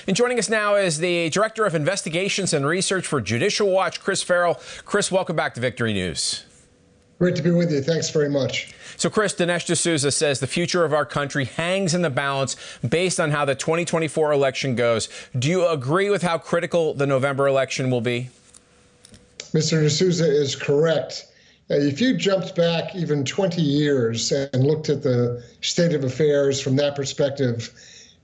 And joining us now is the Director of Investigations and Research for Judicial Watch, Chris Farrell. Chris, welcome back to Victory News. Great to be with you. Thanks very much. So, Chris, Dinesh D'Souza says the future of our country hangs in the balance based on how the 2024 election goes. Do you agree with how critical the November election will be? Mr. D'Souza is correct. If you jumped back even 20 years and looked at the state of affairs from that perspective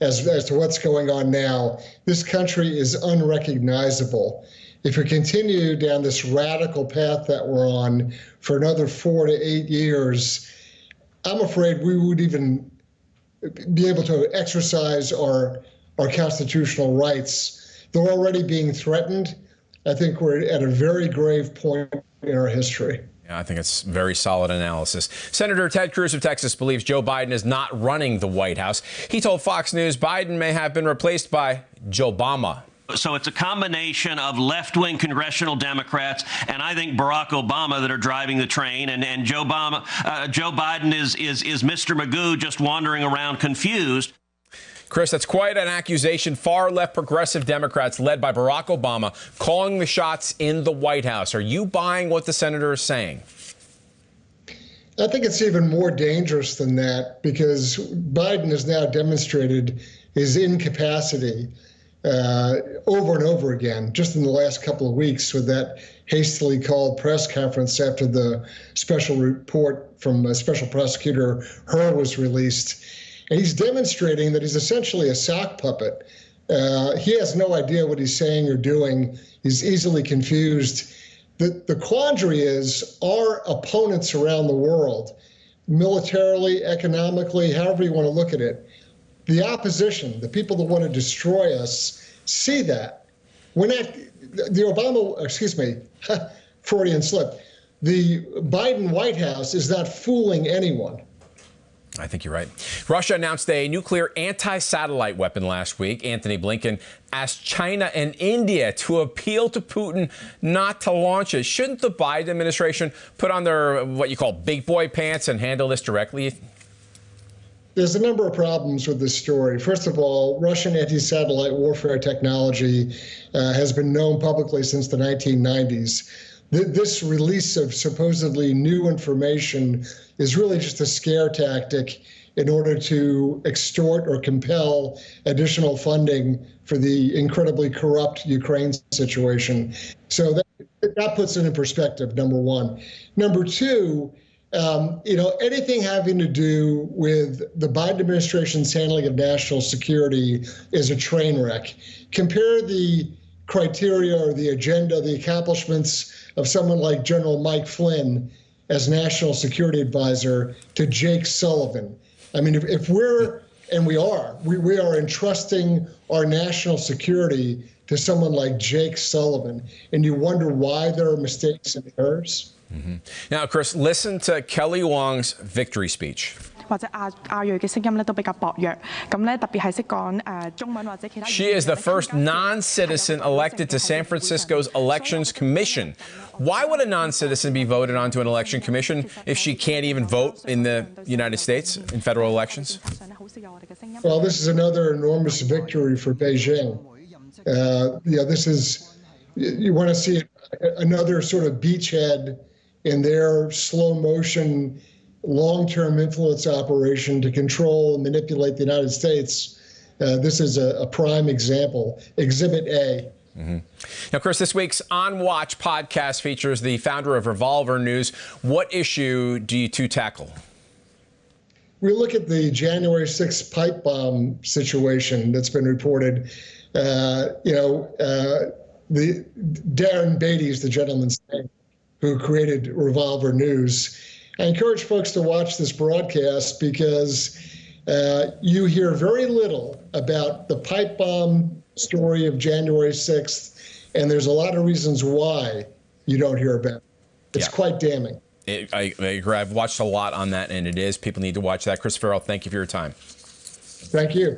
as to what's going on now, this country is unrecognizable. If we continue down this radical path that we're on for another 4 to 8 years, I'm afraid we would even be able to exercise our constitutional rights. They're already being threatened. I think we're at a very grave point in our history. Yeah, I think it's very solid analysis. Senator Ted Cruz of Texas believes Joe Biden is not running the White House. He told Fox News Biden may have been replaced by Joe Obama. So it's a combination of left-wing congressional Democrats and I think Barack Obama that are driving the train, and Joe Biden is Mr. Magoo just wandering around confused. Chris, that's quite an accusation. Far-left progressive Democrats led by Barack Obama calling the shots in the White House. Are you buying what the senator is saying? I think it's even more dangerous than that, because Biden has now demonstrated his incapacity over and over again, just in the last couple of weeks with that hastily called press conference after the special report from Special Prosecutor Farrell was released. And he's demonstrating that he's essentially a sock puppet. He has no idea what he's saying or doing. He's easily confused. The quandary is our opponents around the world, militarily, economically, however you want to look at it, the opposition, the people that want to destroy us, see that. We're not, the Obama, excuse me, Freudian slip, the Biden White House is not fooling anyone. I think you're right. Russia announced a nuclear anti-satellite weapon last week. Antony Blinken asked China and India to appeal to Putin not to launch it. Shouldn't the Biden administration put on their, what you call, big boy pants and handle this directly? There's a number of problems with this story. First of all, Russian anti-satellite warfare technology has been known publicly since the 1990s. This release of supposedly new information is really just a scare tactic in order to extort or compel additional funding for the incredibly corrupt Ukraine situation. So that puts it in perspective, number one. Number two, anything having to do with the Biden administration's handling of national security is a train wreck. Compare the criteria or the agenda, the accomplishments of someone like General Mike Flynn as National Security Advisor to Jake Sullivan. I mean, if we're, and we are entrusting our national security to someone like Jake Sullivan, and you wonder why there are mistakes and errors. Mm-hmm. Now, Chris, listen to Kelly Wong's victory speech. She is the first non-citizen elected to San Francisco's Elections Commission. Why would a non-citizen be voted onto an election commission if she can't even vote in the United States in federal elections? Well, this is another enormous victory for Beijing. This is, you want to see another sort of beachhead in their slow motion, long-term influence operation to control and manipulate the United States. This is a prime example, Exhibit A. Mm-hmm. Now, Chris, this week's On Watch podcast features the founder of Revolver News. What issue do you two tackle? We look at the January 6th pipe bomb situation that's been reported. The Darren Beatty is the gentleman's name who created Revolver News. I encourage folks to watch this broadcast because you hear very little about the pipe bomb story of January 6th, and there's a lot of reasons why you don't hear about it. It's quite damning. I agree. I've watched a lot on that, and it is. People need to watch that. Chris Farrell, thank you for your time. Thank you.